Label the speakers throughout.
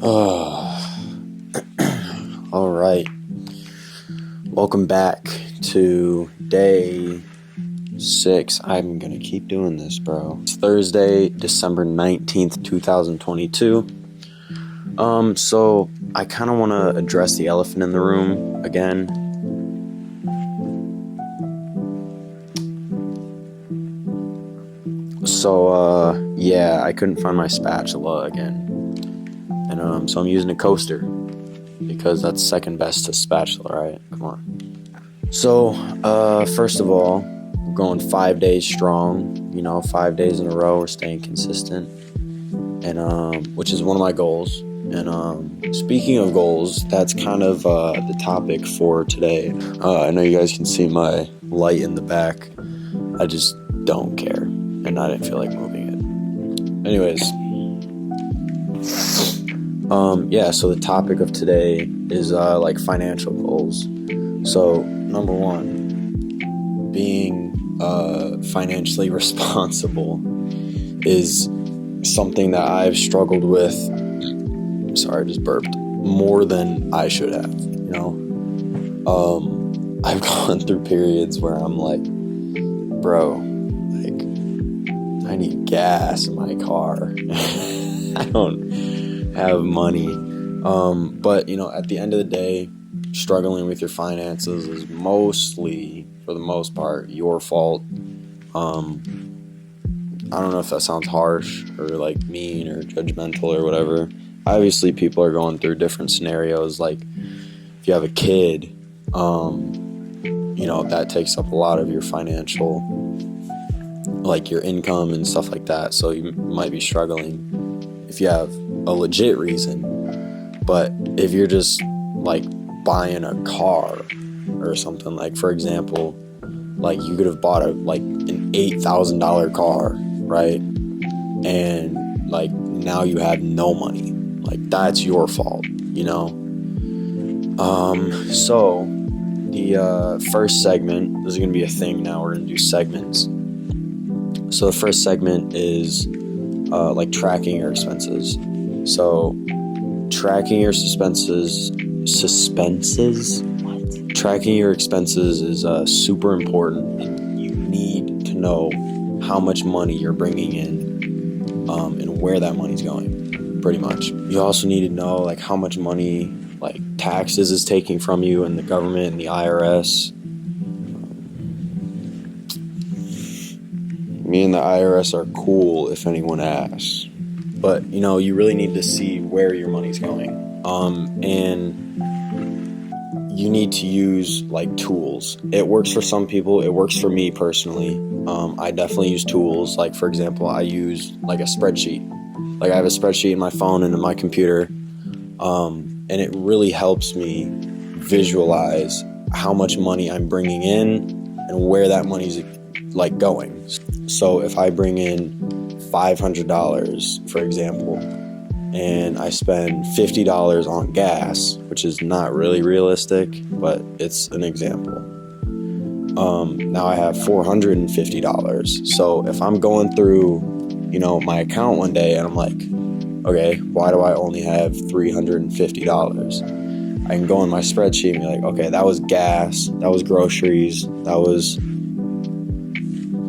Speaker 1: All right. Welcome back to day 6. I'm going to keep doing this, bro. It's Thursday, December 19th, 2022. So I kind of want to address the elephant in the room again. So, I couldn't find my spatula again. And so I'm using a coaster because that's second best to spatula, right? Come on. So, first of all, we're going 5 days strong, 5 days in a row. We're staying consistent, and which is one of my goals. And speaking of goals, that's kind of the topic for today. I know you guys can see my light in the back. I just don't care, and I didn't feel like moving it. Anyways, so the topic of today is financial goals. So number one, being financially responsible is something that I've struggled with. Sorry, I just burped. More than I should have, I've gone through periods where I'm like, bro, I need gas in my car. I don't have money. But at the end of the day, struggling with your finances is mostly, for the most part, your fault. I don't know if that sounds harsh or mean or judgmental or whatever. Obviously, people are going through different scenarios. Like, if you have a kid, that takes up a lot of your financial, your income and stuff like that. So you might be struggling if you have a legit reason. But if you're just, buying a car or something, for example, you could have bought an $8,000 car, right? And, now you have no money. That's your fault, So the first segment, this is going to be a thing now. We're going to do segments. So the first segment is tracking your expenses. So tracking your suspenses. Tracking your expenses is super important, and you need to know how much money you're bringing in, and where that money's going. Pretty much. You also need to know how much money taxes is taking from you and the government and the IRS. Me and the IRS are cool if anyone asks. But you really need to see where your money's going. And you need to use tools. It works for some people. It works for me personally. I definitely use tools. For example, I use a spreadsheet. I have a spreadsheet in my phone and in my computer, and it really helps me visualize how much money I'm bringing in and where that money's going. So if I bring in $500, for example, and I spend $50 on gas, which is not really realistic, but it's an example. Now I have $450. So if I'm going through my account one day and I'm like, okay, why do I only have $350? I can go in my spreadsheet and be like, okay, that was gas, that was groceries, that was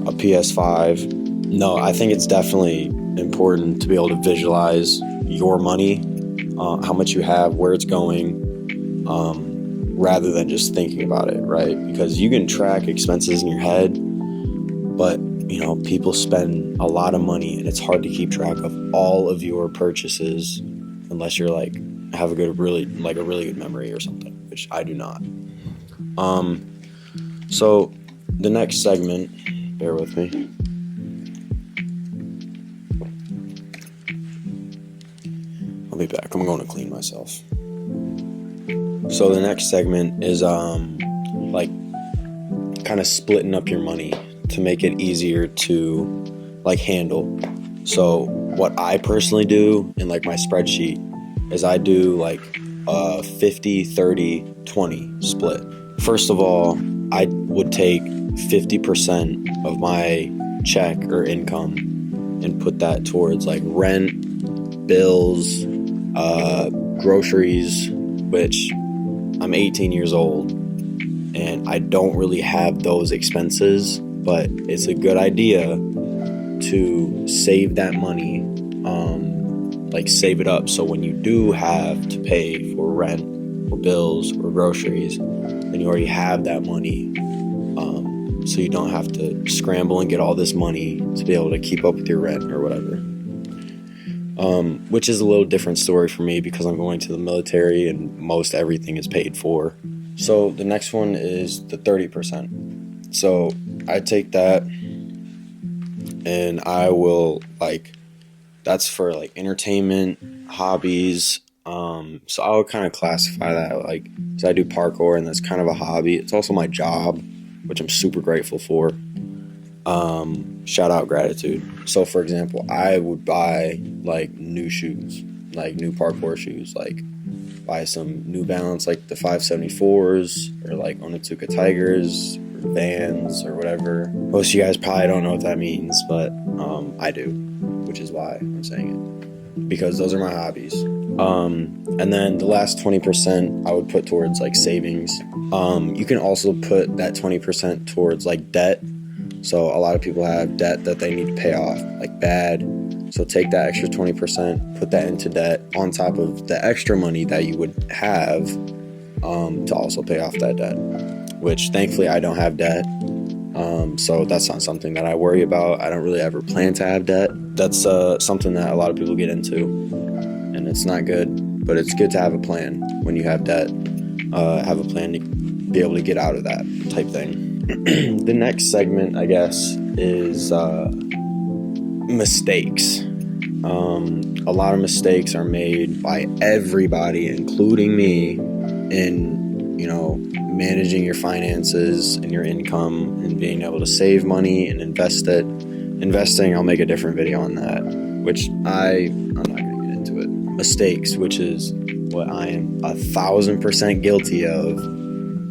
Speaker 1: a PS5. No, I think it's definitely important to be able to visualize your money, how much you have, where it's going, rather than just thinking about it, right? Because you can track expenses in your head, but people spend a lot of money, and it's hard to keep track of all of your purchases unless you're have a really good memory or something, which I do not. So the next segment, bear with me. I'll be back. I'm going to clean myself. So the next segment is kind of splitting up your money to make it easier to handle. So what I personally do in my spreadsheet is I do a 50-30-20 split. First of all, I would take 50% of my check or income and put that towards rent, bills, groceries, which I'm 18 years old and I don't really have those expenses, but it's a good idea to save that money, like save it up. So when you do have to pay for rent or bills or groceries, then you already have that money. So you don't have to scramble and get all this money to be able to keep up with your rent or whatever. Which is a little different story for me because I'm going to the military and most everything is paid for. So the next one is the 30%. So I take that and I will that's for entertainment, hobbies. So I would kind of classify that so I do parkour and that's kind of a hobby. It's also my job, which I'm super grateful for. Shout out gratitude. So for example, I would buy new shoes, new parkour shoes, buy some New Balance, the 574s or Onitsuka Tigers or Vans or whatever. Most of you guys probably don't know what that means, but I do, which is why I'm saying it, because those are my hobbies. And then the last 20% I would put towards savings. You can also put that 20% towards debt. So a lot of people have debt that they need to pay off, bad. So take that extra 20%, put that into debt on top of the extra money that you would have to also pay off that debt, which thankfully I don't have debt. So that's not something that I worry about. I don't really ever plan to have debt. That's something that a lot of people get into, and it's not good, but it's good to have a plan when you have debt. Have a plan to be able to get out of that type thing. The next segment, I guess, is mistakes. A lot of mistakes are made by everybody, including me, in managing your finances and your income and being able to save money and invest it. Investing, I'll make a different video on that, which I'm not going to get into it. Mistakes, which is what I am 1,000% guilty of,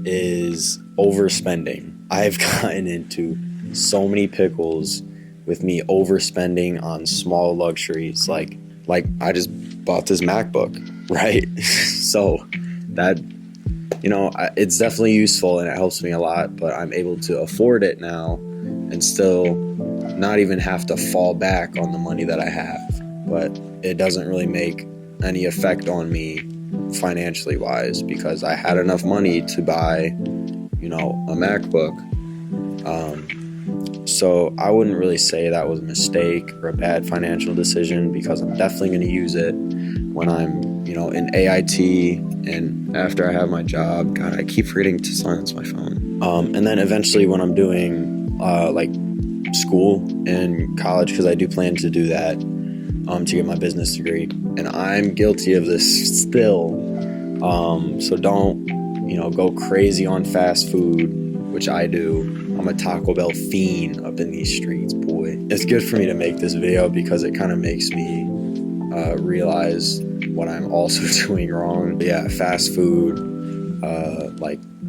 Speaker 1: is overspending. I've gotten into so many pickles with me overspending on small luxuries. Like I just bought this MacBook, right? So that, it's definitely useful and it helps me a lot, but I'm able to afford it now and still not even have to fall back on the money that I have. But it doesn't really make any effect on me financially wise because I had enough money to buy, a MacBook. So I wouldn't really say that was a mistake or a bad financial decision because I'm definitely going to use it when I'm, in AIT and after I have my job. God, I keep forgetting to silence my phone. And then eventually when I'm doing school and college, because I do plan to do that to get my business degree. And I'm guilty of this still. So don't, go crazy on fast food, which I do. I'm a Taco Bell fiend up in these streets, boy. It's good for me to make this video because it kind of makes me realize what I'm also doing wrong. But yeah, fast food,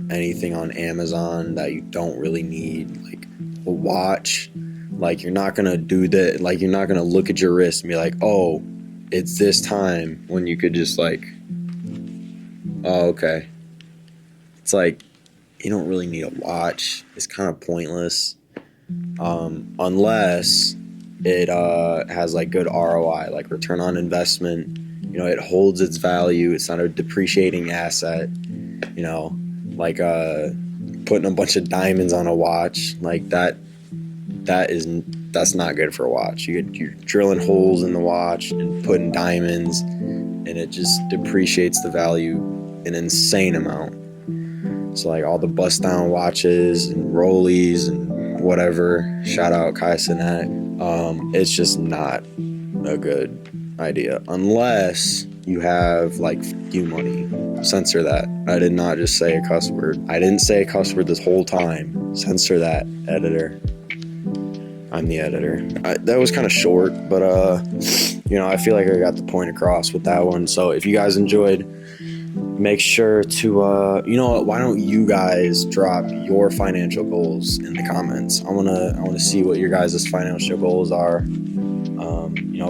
Speaker 1: anything on Amazon that you don't really need, like a watch. You're not gonna do that. You're not gonna look at your wrist and be like, oh, it's this time, when you could just oh, okay. It's you don't really need a watch. It's kind of pointless, unless it has good ROI, return on investment. It holds its value. It's not a depreciating asset. Putting a bunch of diamonds on a watch that's not good for a watch. You're drilling holes in the watch and putting diamonds, and it just depreciates the value an insane amount. So all the bust down watches and Rollies and whatever, shout out Kai Cenat, it's just not a good idea unless you have you money. Censor that. I did not just say a cuss word. I didn't say a cuss word this whole time. Censor that, editor. I'm the editor. That was kind of short, but I feel like I got the point across with that one. So if you guys enjoyed, make sure to why don't you guys drop your financial goals in the comments? I want to see what your guys' financial goals are.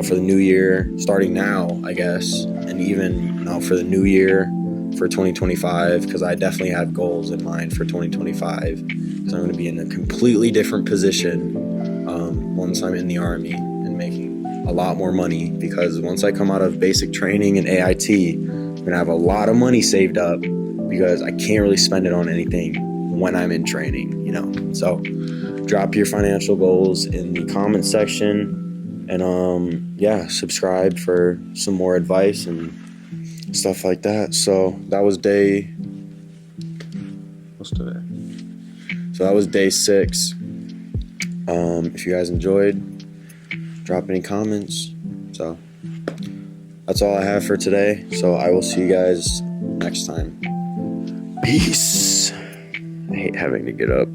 Speaker 1: For the new year, starting now, I guess, and even, for the new year for 2025, because I definitely have goals in mind for 2025, because I'm going to be in a completely different position once I'm in the Army and making a lot more money, because once I come out of basic training and AIT, I'm going to have a lot of money saved up, because I can't really spend it on anything when I'm in training, So drop your financial goals in the comment section, and subscribe for some more advice and stuff like that. So that was what's today? So that was day 6. If you guys enjoyed, drop any comments. So that's all I have for today. So I will see you guys next time. Peace. I hate having to get up.